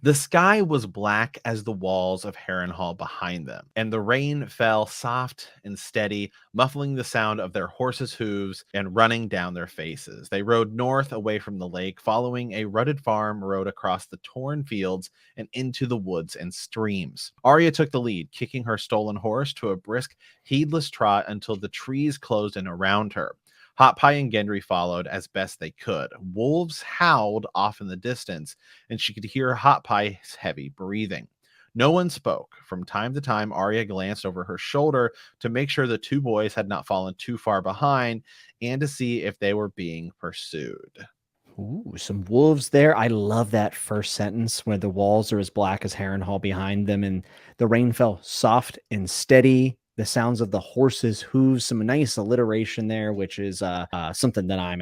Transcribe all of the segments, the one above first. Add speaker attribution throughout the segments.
Speaker 1: The sky was black as the walls of Harrenhal behind them, and the rain fell soft and steady, muffling the sound of their horses' hooves and running down their faces. They rode north away from the lake, following a rutted farm road across the torn fields and into the woods and streams. Arya took the lead, kicking her stolen horse to a brisk, heedless trot until the trees closed in around her. Hot Pie and Gendry followed as best they could. Wolves howled off in the distance, and she could hear Hot Pie's heavy breathing. No one spoke. From time to time, Arya glanced over her shoulder to make sure the two boys had not fallen too far behind and to see if they were being pursued.
Speaker 2: Ooh, some wolves there. I love that first sentence where the walls are as black as Harrenhal behind them, and the rain fell soft and steady. The sounds of the horses' hooves, some nice alliteration there, which is something that I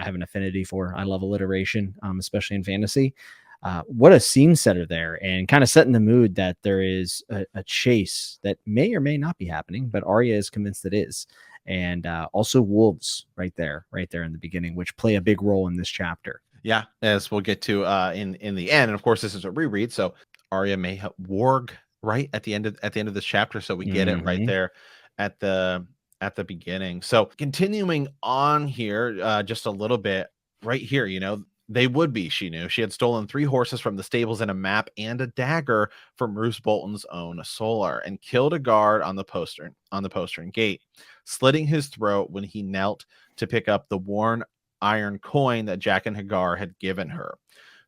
Speaker 2: have an affinity for. I love alliteration, especially in fantasy. What a scene setter there, and kind of setting the mood that there is a chase that may or may not be happening, but Arya is convinced it is. And also wolves right there in the beginning, which play a big role in this chapter.
Speaker 1: Yeah, as we'll get to in the end. And of course, this is a reread, so Arya may have warg right at the end of this chapter, so we get it right there at the beginning. So continuing on here, just a little bit right here, they would be, she knew. She had stolen 3 horses from the stables and a map and a dagger from Roose Bolton's own solar and killed a guard on the postern gate, slitting his throat when he knelt to pick up the worn iron coin that Jack and Hagar had given her.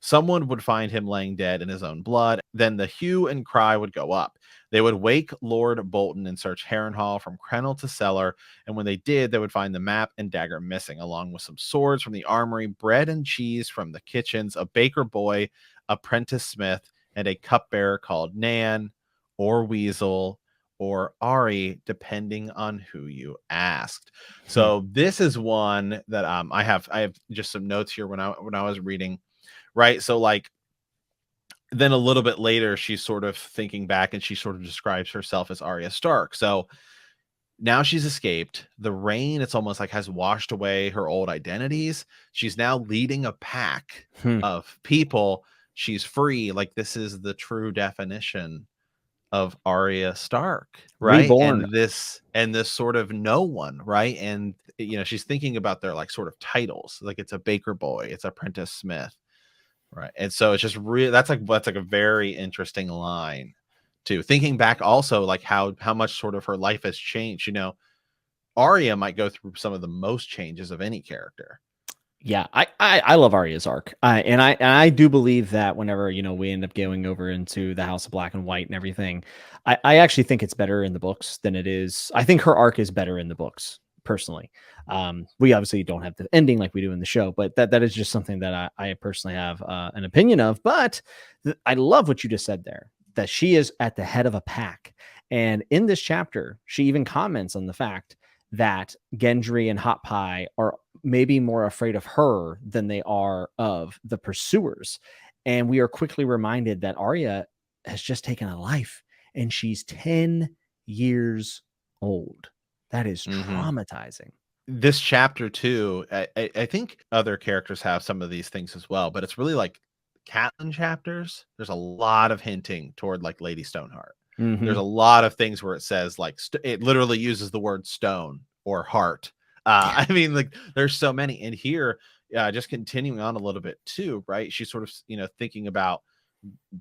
Speaker 1: Someone would find him laying dead in his own blood. Then the hue and cry would go up. They would wake Lord Bolton and search Harrenhal from kennel to cellar, and when they did, they would find the map and dagger missing, along with some swords from the armory, bread and cheese from the kitchens, a baker boy, apprentice smith, and a cupbearer called Nan or Weasel or Ari, depending on who you asked. So this is one that I have just some notes here when I was reading. Right. So like then a little bit later, she's sort of thinking back and she sort of describes herself as Arya Stark. So now she's escaped. The rain, it's almost like has washed away her old identities. She's now leading a pack of people. She's free. Like this is the true definition of Arya Stark, right?
Speaker 2: Reborn.
Speaker 1: And this sort of no one, right? And she's thinking about their like sort of titles. Like it's a baker boy, it's apprentice smith. Right. And so it's just really that's like a very interesting line too. Thinking back also like how much sort of her life has changed. Arya might go through some of the most changes of any character.
Speaker 2: Yeah, I love Arya's arc, and I do believe that whenever we end up going over into the House of Black and White and everything, I actually think it's better in the books than it is. I think her arc is better in the books personally. We obviously don't have the ending like we do in the show, but that is just something that I personally have an opinion of. But I love what you just said there, that she is at the head of a pack, and in this chapter, she even comments on the fact that Gendry and Hot Pie are maybe more afraid of her than they are of the pursuers. And we are quickly reminded that Arya has just taken a life and she's 10 years old. That is traumatizing.
Speaker 1: This chapter too, I think other characters have some of these things as well, but it's really like Catelyn chapters. There's a lot of hinting toward like Lady Stoneheart. There's a lot of things where it says like it literally uses the word stone or heart. I mean, like there's so many. And here, just continuing on a little bit too, right? She's sort of thinking about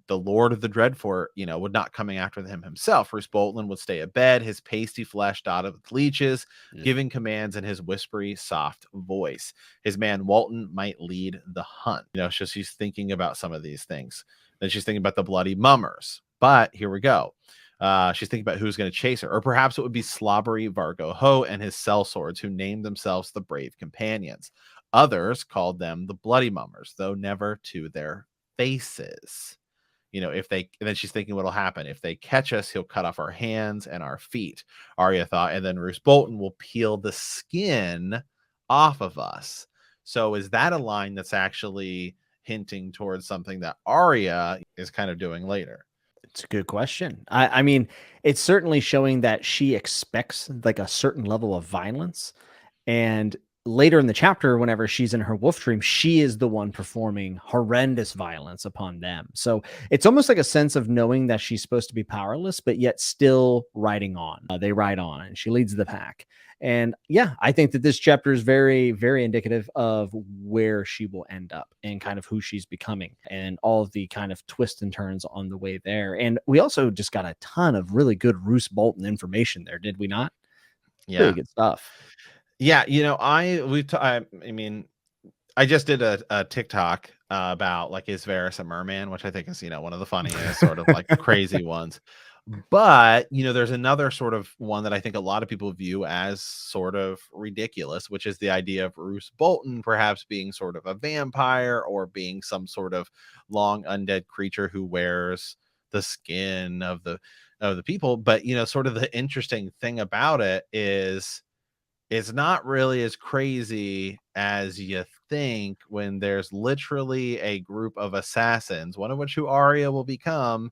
Speaker 1: the Lord of the Dreadfort, would not coming after him himself. Roose Bolton would stay abed, his pasty flesh dotted with leeches, giving commands in his whispery, soft voice. His man Walton might lead the hunt. So she's thinking about some of these things. Then she's thinking about the bloody mummers. But here we go. She's thinking about who's going to chase her, or perhaps it would be slobbery Vargo Ho and his sellswords, who named themselves the Brave Companions. Others called them the Bloody Mummers, though never to their faces. If they, and then she's thinking what'll happen if they catch us, he'll cut off our hands and our feet, Arya thought, and then Roose Bolton will peel the skin off of us. So is that a line that's actually hinting towards something that Arya is kind of doing later?
Speaker 2: It's a good question. I mean, it's certainly showing that she expects like a certain level of violence, and later in the chapter, whenever she's in her wolf dream, she is the one performing horrendous violence upon them. So it's almost like a sense of knowing that she's supposed to be powerless, but yet still riding on. They ride on, and she leads the pack. And yeah, I think that this chapter is very, very indicative of where she will end up and kind of who she's becoming and all of the kind of twists and turns on the way there. And we also just got a ton of really good Roose Bolton information there, did we not?
Speaker 1: Yeah.
Speaker 2: Really good stuff.
Speaker 1: Yeah, I mean, I just did a TikTok about like, is Varys a merman, which I think is one of the funniest sort of like crazy ones. But there's another sort of one that I think a lot of people view as sort of ridiculous, which is the idea of Roose Bolton perhaps being sort of a vampire or being some sort of long undead creature who wears the skin of the people. But sort of the interesting thing about it is it's not really as crazy as you think when there's literally a group of assassins, one of which who Arya will become,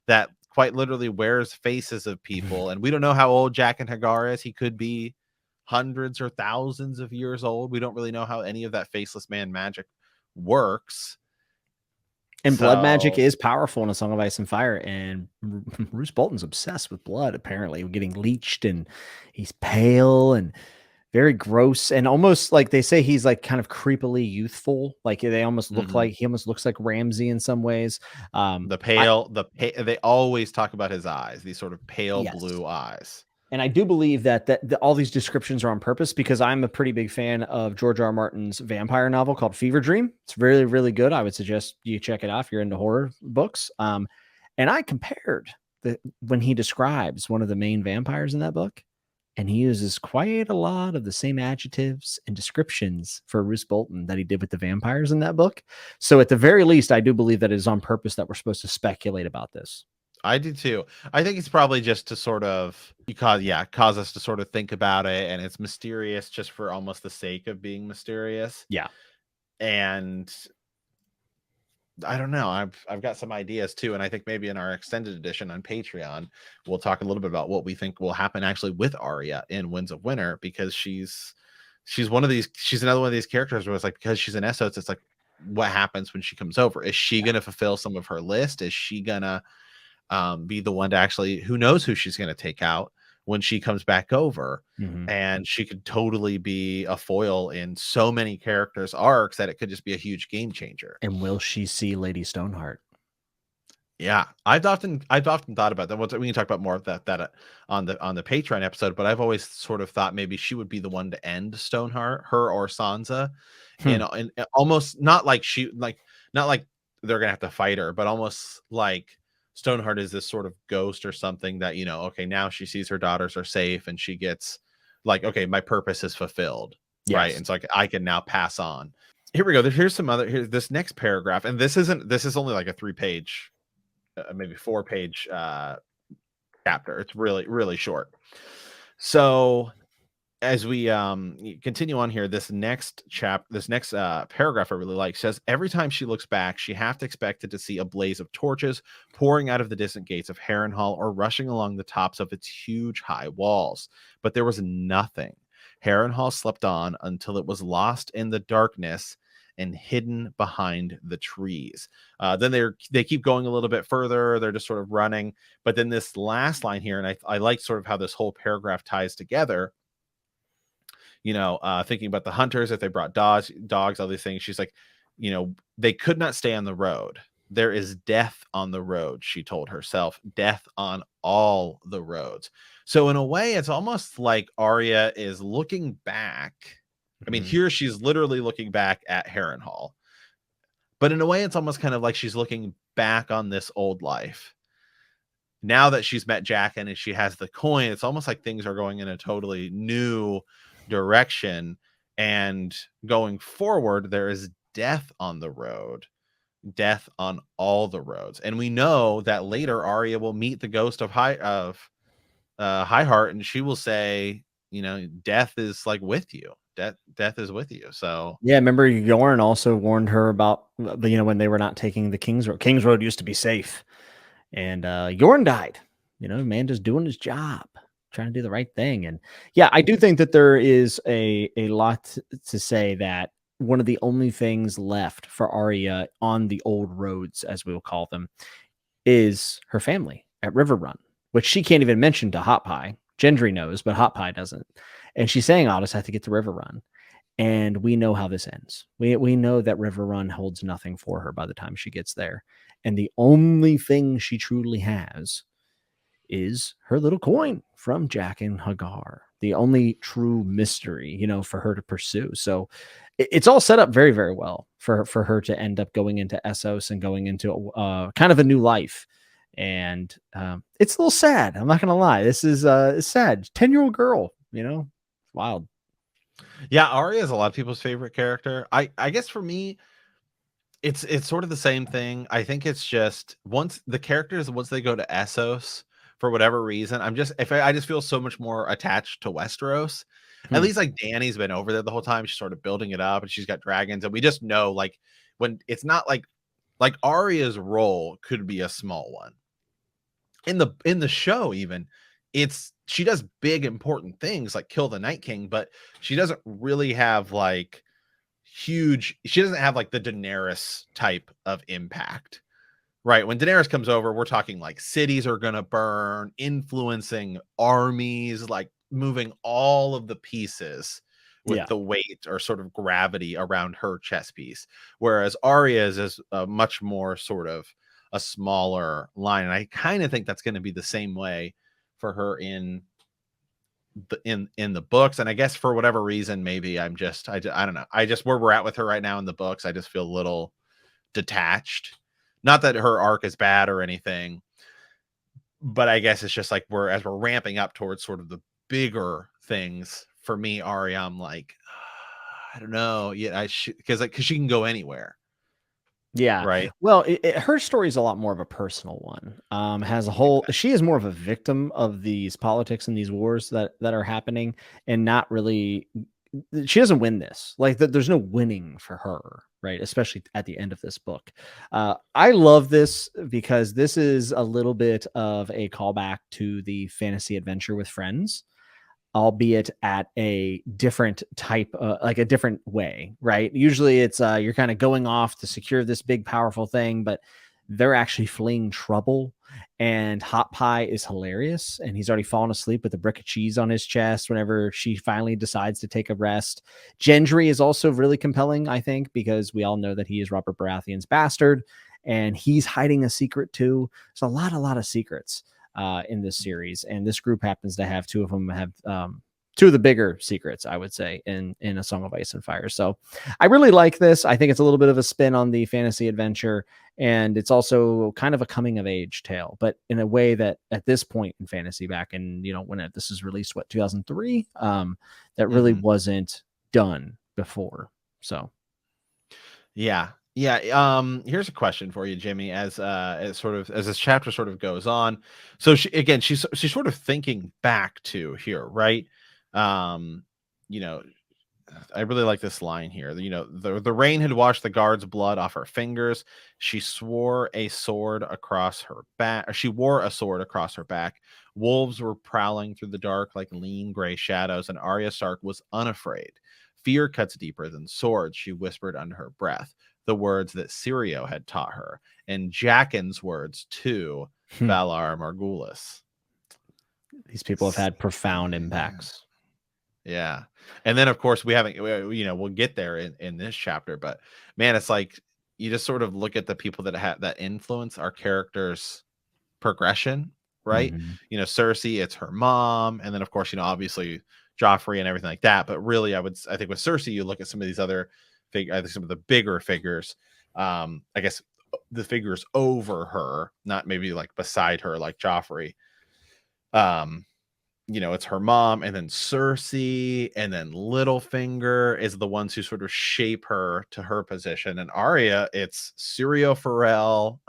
Speaker 1: that quite literally wears faces of people. And we don't know how old Jaqen H'ghar is. He could be hundreds or thousands of years old. We don't really know how any of that faceless man magic works.
Speaker 2: And blood magic is powerful in A Song of Ice and Fire, and Roose Bolton's obsessed with blood, apparently, getting leeched, and he's pale and very gross, and almost like they say he's like kind of creepily youthful. Like they almost look like he almost looks like Ramsay in some ways.
Speaker 1: They always talk about his eyes, these sort of pale blue eyes.
Speaker 2: And I do believe that all these descriptions are on purpose, because I'm a pretty big fan of George R. R. Martin's vampire novel called Fever Dream. It's really, really good. I would suggest you check it out if you're into horror books. And I compared when he describes one of the main vampires in that book, and he uses quite a lot of the same adjectives and descriptions for Roose Bolton that he did with the vampires in that book. So at the very least, I do believe that it is on purpose that we're supposed to speculate about this.
Speaker 1: I do too. I think it's probably just to sort of cause us to sort of think about it, and it's mysterious just for almost the sake of being mysterious.
Speaker 2: Yeah.
Speaker 1: And I don't know. I've got some ideas too, and I think maybe in our extended edition on Patreon, we'll talk a little bit about what we think will happen actually with Arya in Winds of Winter, because she's another one of these characters where it's like, because she's an Essos, it's like, what happens when she comes over? Is she going to fulfill some of her list? Is she gonna be the one to actually, who knows who she's going to take out when she comes back over? And she could totally be a foil in so many characters' arcs that it could just be a huge game changer.
Speaker 2: And will she see Lady Stoneheart?
Speaker 1: Yeah, I've often thought about that. We can talk about more of that on the Patreon episode. But I've always sort of thought maybe she would be the one to end Stoneheart, her or Sansa, and almost not like they're gonna have to fight her, but almost like Stoneheart is this sort of ghost or something that, okay, now she sees her daughters are safe and she gets like, okay, my purpose is fulfilled. Yes. Right. And so I can now pass on. Here we go. Here's this next paragraph. And this is only like a 3-page, maybe 4-page chapter. It's really, really short. So as we continue on here, this next paragraph I really like says, every time she looks back, she half expected to see a blaze of torches pouring out of the distant gates of Harrenhal or rushing along the tops of its huge high walls. But there was nothing. Harrenhal slept on until it was lost in the darkness and hidden behind the trees. Then they keep going a little bit further. They're just sort of running. But then this last line here, and I like sort of how this whole paragraph ties together. Thinking about the hunters, if they brought dogs, all these things. She's like, they could not stay on the road. There is death on the road, she told herself. Death on all the roads. So in a way, it's almost like Arya is looking back. I mean, here she's literally looking back at Harrenhal. But in a way, it's almost kind of like she's looking back on this old life. Now that she's met Jaqen and she has the coin, it's almost like things are going in a totally new direction, and going forward there is death on the road, death on all the roads. And we know that later Arya will meet the ghost of Highheart, and she will say, death is like with you. Death is with you. So
Speaker 2: yeah, remember Yorn also warned her about when they were not taking the King's Road. King's Road used to be safe, and Yorn died. Man just doing his job. trying to do the right thing. And yeah, I do think that there is a lot to say that one of the only things left for Arya on the old roads, as we will call them, is her family at Riverrun, which she can't even mention to Hot Pie. Gendry knows, but Hot Pie doesn't. And she's saying, I'll just have to get to Riverrun. And we know how this ends. We know that Riverrun holds nothing for her by the time she gets there. And the only thing she truly has is her little coin from Jaqen H'ghar, the only true mystery, for her to pursue. So it's all set up very, very well for her to end up going into Essos and going into kind of a new life. And it's a little sad. I'm not going to lie. This is sad. 10-year-old girl, wild.
Speaker 1: Yeah, Arya is a lot of people's favorite character. I guess for me, it's sort of the same thing. I think it's just once they go to Essos for whatever reason, I just feel so much more attached to Westeros. At least like Dany's been over there the whole time. She's sort of building it up and she's got dragons, and we just know like when it's not like Arya's role could be a small one. In the show, even she does big important things like kill the Night King, but she doesn't really have like she doesn't have like the Daenerys type of impact, right? When Daenerys comes over, we're talking like cities are gonna burn, influencing armies, like moving all of the pieces with the weight or sort of gravity around her chess piece, whereas Arya's is a much more sort of a smaller line. And I kind of think that's going to be the same way for her in the books. And I guess for whatever reason, maybe I don't know. Where we're at with her right now in the books, I just feel a little detached. Not that her arc is bad or anything, but I guess it's just like as we're ramping up towards sort of the bigger things. For me, Arya, I'm like, I don't know. Yeah, because she can go anywhere.
Speaker 2: Yeah.
Speaker 1: Right.
Speaker 2: Well, her story is a lot more of a personal one. She is more of a victim of these politics and these wars that are happening, and not really. She doesn't win this. Like there's no winning for her, right? Especially at the end of this book. I love this because this is a little bit of a callback to the fantasy adventure with friends, albeit at a different type, like a different way, right? Usually it's you're kind of going off to secure this big, powerful thing, but they're actually fleeing trouble. And Hot Pie is hilarious. And he's already fallen asleep with a brick of cheese on his chest whenever she finally decides to take a rest. Gendry is also really compelling, I think, because we all know that he is Robert Baratheon's bastard, and he's hiding a secret too. So a lot of secrets in this series, and this group happens to have two of them have two of the bigger secrets, I would say, in A Song of Ice and Fire. So I really like this. I think it's a little bit of a spin on the fantasy adventure, and it's also kind of a coming of age tale, but in a way that at this point in fantasy, back in when this is released, 2003, that really wasn't done before. So
Speaker 1: yeah. Here's a question for you, Jimmy, as this chapter sort of goes on. So she's sort of thinking back to here, right? I really like this line here. The rain had washed the guard's blood off her fingers. She wore a sword across her back. Wolves were prowling through the dark like lean gray shadows, and Arya Stark was unafraid. Fear cuts deeper than swords, she whispered under her breath, the words that Syrio had taught her, and Jaqen's words too, Valar Morghulis.
Speaker 2: These people have had profound impacts.
Speaker 1: Yeah. And then of course we'll get there in this chapter, but man, it's like you just sort of look at the people that influence our characters' progression, right? Cersei, it's her mom, and then of course, obviously Joffrey and everything like that. But really, I think with Cersei, you look at some of these other some of the bigger figures. I guess the figures over her, not maybe like beside her, like Joffrey. It's her mom, and then Cersei, and then Littlefinger is the ones who sort of shape her to her position. And Arya, it's Syrio Forel,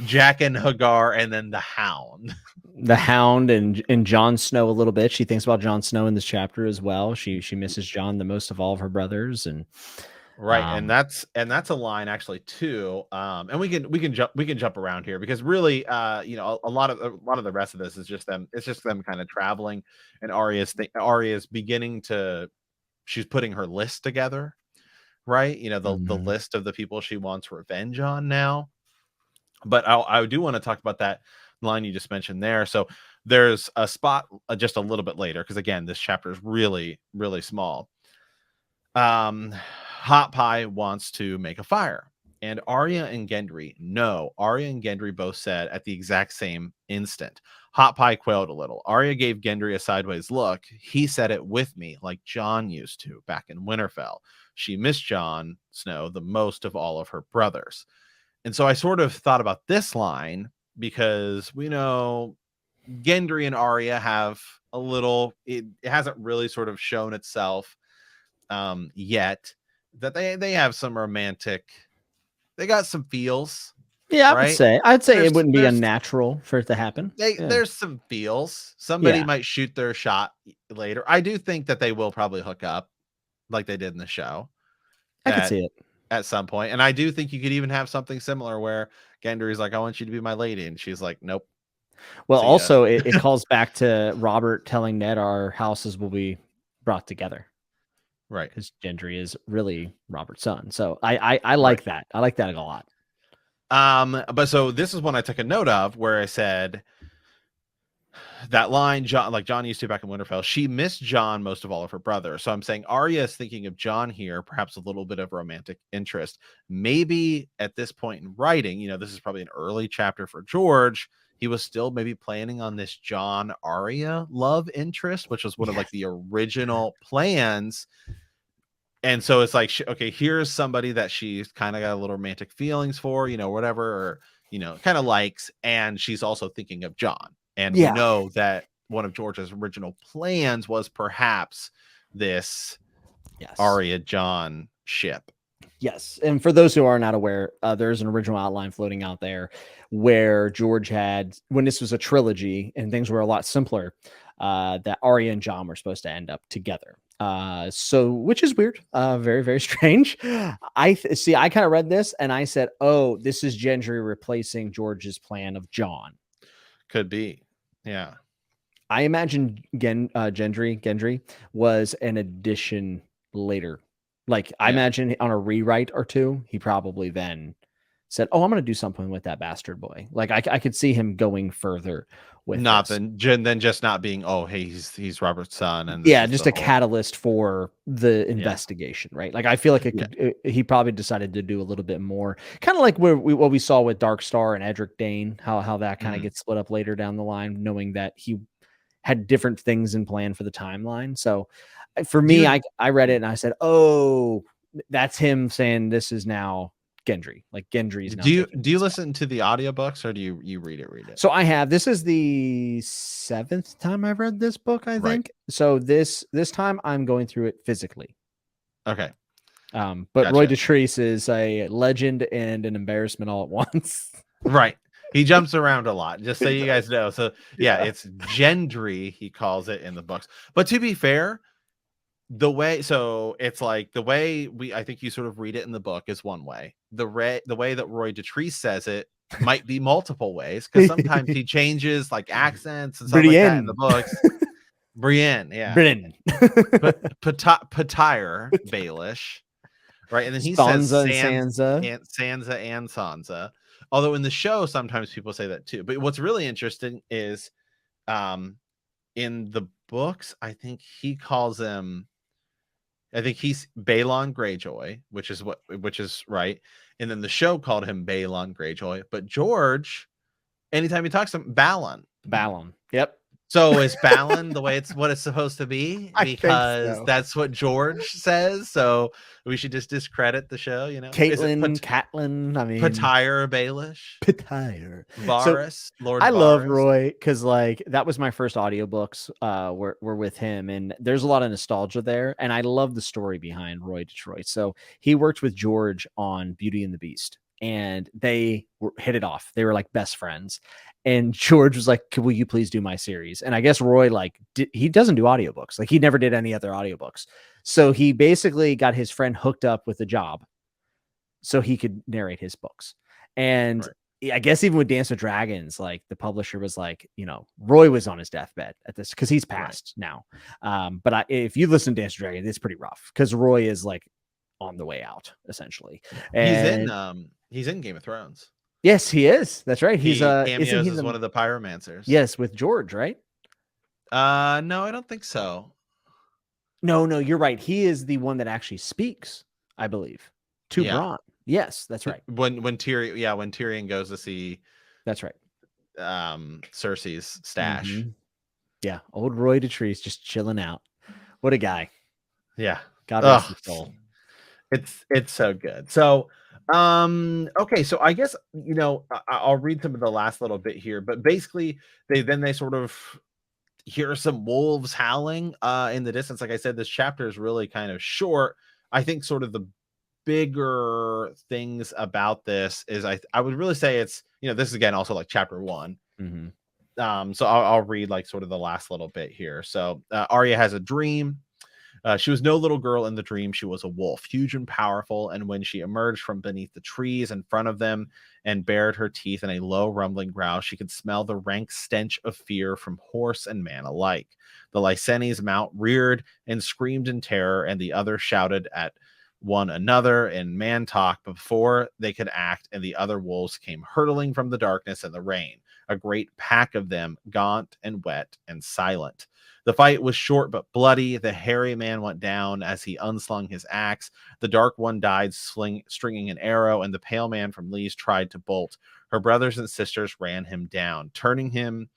Speaker 1: Jaqen H'ghar, and then the Hound.
Speaker 2: The Hound and Jon Snow a little bit. She thinks about Jon Snow in this chapter as well. She misses Jon the most of all of her brothers, and
Speaker 1: Right, and that's a line actually too. And we can jump around here because really, a lot of the rest of this is just them. It's just them kind of traveling, and Arya's beginning to, she's putting her list together, right? The list of the people she wants revenge on now. But I do want to talk about that line you just mentioned there. So there's a spot just a little bit later, because again, this chapter is really, really small. Hot Pie wants to make a fire, and Arya and Gendry both said at the exact same instant. Hot Pie quailed a little. Arya gave Gendry a sideways look. He said it with me, like Jon used to back in Winterfell. She missed Jon Snow the most of all of her brothers. And so I sort of thought about this line because we know Gendry and Arya have a little, it hasn't really sort of shown itself yet, that they have some romantic, they got some feels.
Speaker 2: Yeah,
Speaker 1: right?
Speaker 2: I'd say it wouldn't be unnatural for it to happen.
Speaker 1: There's some feels. Somebody might shoot their shot later. I do think that they will probably hook up like they did in the show.
Speaker 2: I could see it
Speaker 1: at some point. And I do think you could even have something similar where Gendry's like, I want you to be my lady. And she's like, nope.
Speaker 2: Well, also it calls back to Robert telling Ned our houses will be brought together.
Speaker 1: Right.
Speaker 2: Because Gendry is really Robert's son. So I like that. I like that a lot.
Speaker 1: But so this is one I took a note of where I said that line, Jon used to back in Winterfell, she missed Jon most of all of her brothers. So I'm saying Arya is thinking of Jon here, perhaps a little bit of romantic interest. Maybe at this point in writing, this is probably an early chapter for George. He was still maybe planning on this Jon Arya love interest, which was one of like the original plans. And so it's like, okay, here's somebody that she's kind of got a little romantic feelings for, whatever, or, kind of likes. And she's also thinking of Jon. And we know that one of George's original plans was perhaps this Arya Jon ship.
Speaker 2: Yes. And for those who are not aware, there's an original outline floating out there where George had, when this was a trilogy and things were a lot simpler, that Arya and Jon were supposed to end up together. So which is weird, very, very strange. I kind of read this and I said, oh, this is Gendry replacing George's plan of Jon.
Speaker 1: Could be. Yeah.
Speaker 2: I imagine Gendry was an addition later. Like I imagine on a rewrite or two, he probably then said, oh, I'm going to do something with that bastard boy. Like I could see him going further with
Speaker 1: than just not being, oh, hey, he's Robert's son. And
Speaker 2: just a catalyst for the investigation, right? Like I feel like he probably decided to do a little bit more, kind of like what we saw with Darkstar and Edric Dane, how that kind of gets split up later down the line, knowing that he had different things in plan for the timeline. So for me, I read it and I said, oh, that's him saying this is now Gendry. Like Gendry's now.
Speaker 1: Do you listen to the audiobooks or do you read it?
Speaker 2: So I have. This is the 7th time I've read this book, I think. So this time I'm going through it physically.
Speaker 1: Okay.
Speaker 2: But gotcha. Roy Dotrice is a legend and an embarrassment all at once.
Speaker 1: Right. He jumps around a lot, just so you guys know. So it's Gendry, he calls it in the books. But to be fair, it's like the way I think you sort of read it in the book is one way. The way that Roy Dotrice says it might be multiple ways, because sometimes he changes like accents and stuff like that in the books. Brienne,
Speaker 2: Brienne.
Speaker 1: Patire, Baelish, right? And then he says Sansa and Sansa. Although in the show, sometimes people say that too. But what's really interesting is, in the books, I think he's Balon Greyjoy, which is right. And then the show called him Balon Greyjoy. But George, anytime he talks to him, Balon.
Speaker 2: Yep.
Speaker 1: So is Balon the way what it's supposed to be? Because that's what George says. So we should just discredit the show,
Speaker 2: Catelyn, I mean
Speaker 1: Patire Baelish. Varys, Lord
Speaker 2: I
Speaker 1: Varys.
Speaker 2: love Roy because like that was my first audiobooks were with him, and there's a lot of nostalgia there. And I love the story behind Roy Detroit. So he worked with George on Beauty and the Beast, and they hit it off. They were like best friends. And George was like, will you please do my series? And I guess Roy, he doesn't do audiobooks. Like he never did any other audiobooks. So he basically got his friend hooked up with a job so he could narrate his books. And
Speaker 1: Right.
Speaker 2: I guess even with Dance with Dragons, like the publisher was like, Roy was on his deathbed at this because he's passed now. But if you listen to Dance with Dragons, it's pretty rough because Roy is like on the way out essentially. And
Speaker 1: he's in Game of Thrones.
Speaker 2: Yes, he is. That's right. He's
Speaker 1: cameos as one of the pyromancers.
Speaker 2: Yes, with George, right?
Speaker 1: No, I don't think so.
Speaker 2: No, you're right. He is the one that actually speaks, I believe, to Bronn. Yes, that's right.
Speaker 1: When Tyrion goes to see,
Speaker 2: that's right.
Speaker 1: Cersei's stash.
Speaker 2: Mm-hmm. Yeah, old Roy Dotrice just chilling out. What a guy.
Speaker 1: Yeah.
Speaker 2: God rest his soul.
Speaker 1: It's so good. So, okay, so I guess I'll read some of the last little bit here, but basically they sort of hear some wolves howling in the distance. Like I said, this chapter is really kind of short. I think sort of the bigger things about this is I would really say it's this is again also like chapter 1.
Speaker 2: Mm-hmm.
Speaker 1: So I'll read like sort of the last little bit here. So Arya has a dream. She was no little girl in the dream. She was a wolf, huge and powerful. And when she emerged from beneath the trees in front of them and bared her teeth in a low rumbling growl, she could smell the rank stench of fear from horse and man alike. The Lycaenes mount reared and screamed in terror, and the others shouted at one another in man talk before they could act, and the other wolves came hurtling from the darkness and the rain, a great pack of them, gaunt and wet and silent. The fight was short but bloody. The hairy man went down as he unslung his axe. The dark one died stringing an arrow, and the pale man from Lee's tried to bolt. Her brothers and sisters ran him down, turning him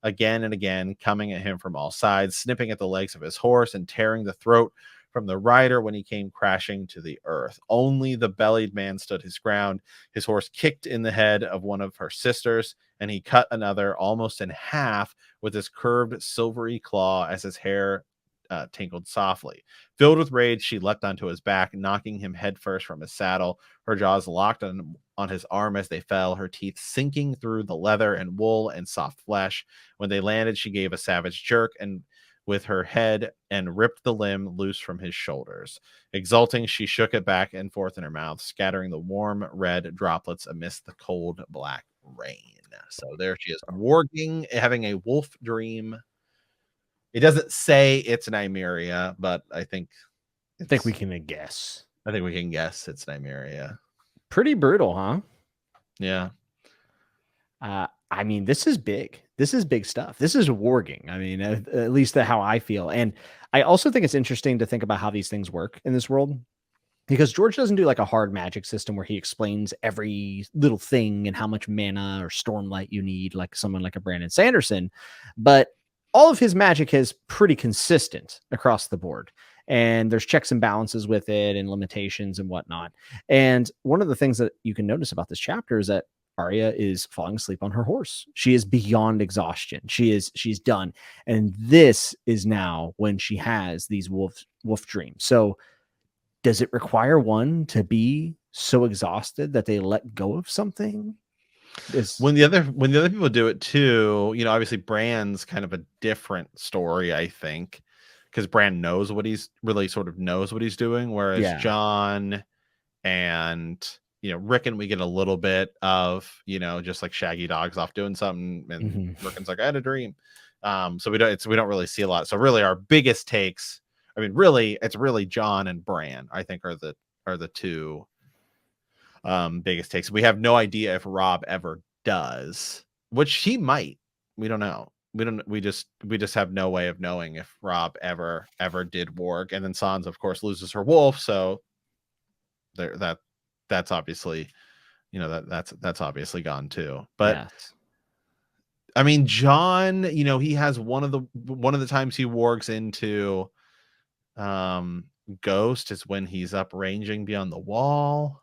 Speaker 1: again and again, coming at him from all sides, snipping at the legs of his horse and tearing the throat from the rider when he came crashing to the earth. Only the bellied man stood his ground. His horse kicked in the head of one of her sisters, and he cut another almost in half with his curved silvery claw as his hair tinkled softly. Filled with rage, she leapt onto his back, knocking him headfirst from his saddle. Her jaws locked on his arm as they fell, her teeth sinking through the leather and wool and soft flesh. When they landed, she gave a savage jerk and with her head and ripped the limb loose from his shoulders. Exulting, she shook it back and forth in her mouth, scattering the warm red droplets amidst the cold black rain. So there she is, warging, having a wolf dream. It doesn't say it's Nymeria, but I think
Speaker 2: we can guess.
Speaker 1: I think we can guess it's Nymeria.
Speaker 2: Pretty brutal, huh?
Speaker 1: Yeah.
Speaker 2: I mean, this is big. This is big stuff. This is warging. I mean, at least how I feel. And I also think it's interesting to think about how these things work in this world, because George doesn't do like a hard magic system where he explains every little thing and how much mana or stormlight you need, like someone like a Brandon Sanderson. But all of his magic is pretty consistent across the board. And there's checks and balances with it and limitations and whatnot. And one of the things that you can notice about this chapter is that Arya is falling asleep on her horse. She is beyond exhaustion. She's done. And this is now when she has these wolf dreams. So does it require one to be so exhausted that they let go of something?
Speaker 1: When the other people do it too, obviously Bran's kind of a different story, I think, because Bran knows what he's doing, whereas Jon and Rickon, we get a little bit of just like shaggy dogs off doing something, and Rickon's like, I had a dream. So we don't really see a lot. So really our biggest takes, I mean, really it's really Jon and Bran, I think, are the two biggest takes. We have no idea if Robb ever does, which he might. We don't know. We just have no way of knowing if Robb ever did warg. And then Sansa, of course, loses her wolf, so that's obviously that's obviously gone too. But yes. I mean, Jon, he has one of the times he wargs into Ghost is when he's up ranging beyond the wall.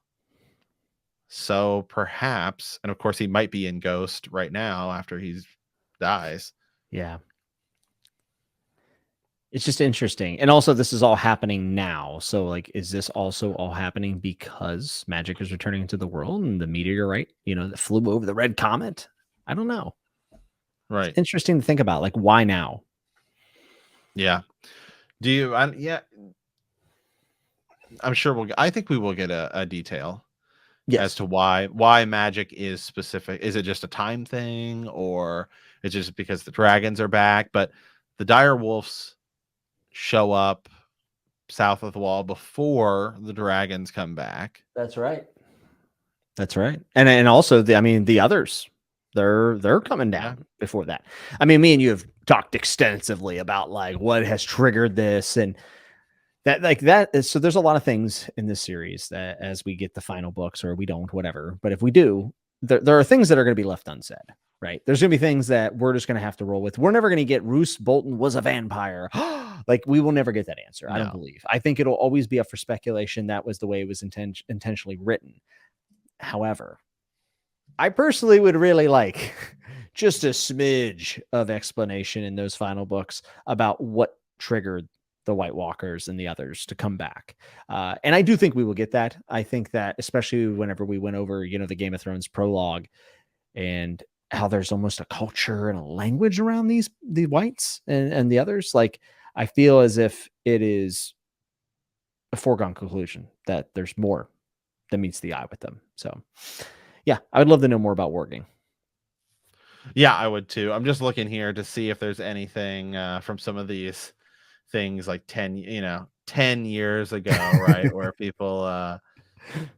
Speaker 1: So perhaps, and of course he might be in Ghost right now after he dies.
Speaker 2: Yeah. It's just interesting. And also this is all happening now. So like, is this also all happening because magic is returning into the world and the meteorite, that flew over the red comet? I don't know.
Speaker 1: Right.
Speaker 2: It's interesting to think about, like, why now?
Speaker 1: Yeah. Do you, yeah. I'm sure I think we will get a detail as
Speaker 2: Yes,
Speaker 1: to why magic is specific. Is it just a time thing, or it's just because the dragons are back? But the dire wolves show up south of the wall before the dragons come back.
Speaker 2: that's right. That's right. And also the others, they're coming down before that. I mean, me and you have talked extensively about like what has triggered this and that like that is, so there's a lot of things in this series that as we get the final books or we don't, whatever. But if we do, there are things that are going to be left unsaid, right? There's going to be things that we're just going to have to roll with. We're never going to get Roose Bolton was a vampire. Like we will never get that answer. I don't believe. I think it'll always be up for speculation. That was the way it was intentionally written. However, I personally would really like just a smidge of explanation in those final books about what triggered the White Walkers and the others to come back. And I do think we will get that. I think that especially whenever we went over, the Game of Thrones prologue and how there's almost a culture and a language around the whites and the others. Like, I feel as if it is a foregone conclusion that there's more that meets the eye with them. So yeah, I would love to know more about warging.
Speaker 1: Yeah, I would too. I'm just looking here to see if there's anything from some of these things like 10 years ago, right? Where people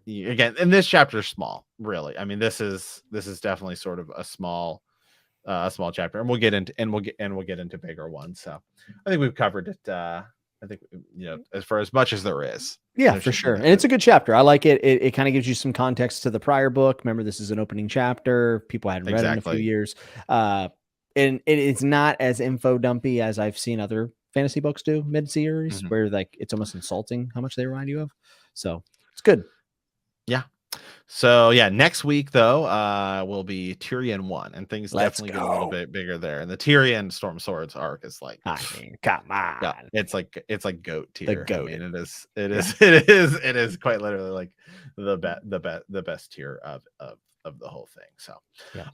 Speaker 1: again, and this chapter is small, really. I mean, this is definitely sort of a small chapter, and we'll get into bigger ones. So I think we've covered it. I think, as for as much as there is.
Speaker 2: Yeah, for sure. And it's a good chapter. I like it. It kind of gives you some context to the prior book. Remember, this is an opening chapter. People hadn't read it in a few years. And it's not as info dumpy as I've seen other fantasy books do mid-series, where like it's almost insulting how much they remind you of. So it's good.
Speaker 1: Yeah. So yeah, next week though, will be Tyrion 1, and things definitely get a little bit bigger there. And the Tyrion Storm Swords arc is like,
Speaker 2: I mean, come on,
Speaker 1: yeah, it's like goat tier.
Speaker 2: The goat.
Speaker 1: I mean, it is quite literally like the best tier of the whole thing. So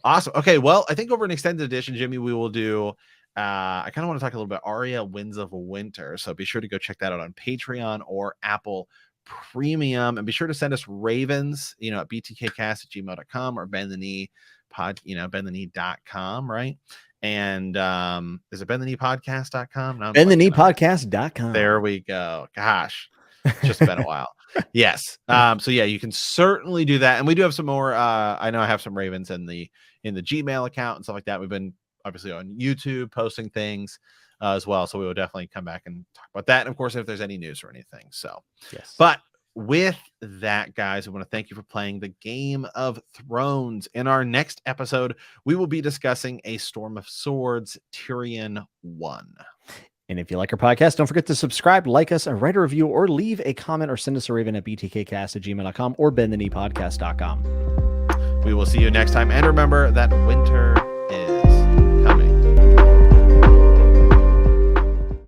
Speaker 1: awesome. Okay, well, I think over an extended edition, Jimmy, we will do. I kind of want to talk a little bit Arya Winds of Winter. So be sure to go check that out on Patreon or Apple Premium, and be sure to send us ravens, at btkcast@gmail.com or bendtheknee.com, right? And is it bendthekneepodcast.com? No,
Speaker 2: bendthekneepodcast.com.
Speaker 1: There we go. Gosh, just been a while. Yes. So yeah, you can certainly do that. And we do have some more. I know I have some ravens in the Gmail account and stuff like that. We've been obviously on YouTube posting things as well. So we will definitely come back and talk about that. And of course, if there's any news or anything. So,
Speaker 2: yes.
Speaker 1: But with that, guys, I want to thank you for playing the Game of Thrones. In our next episode, we will be discussing A Storm of Swords, Tyrion 1.
Speaker 2: And if you like our podcast, don't forget to subscribe, like us, and write a review, or leave a comment, or send us a raven at btkcast@gmail.com or bendthekneepodcast.com.
Speaker 1: We will see you next time. And remember that winter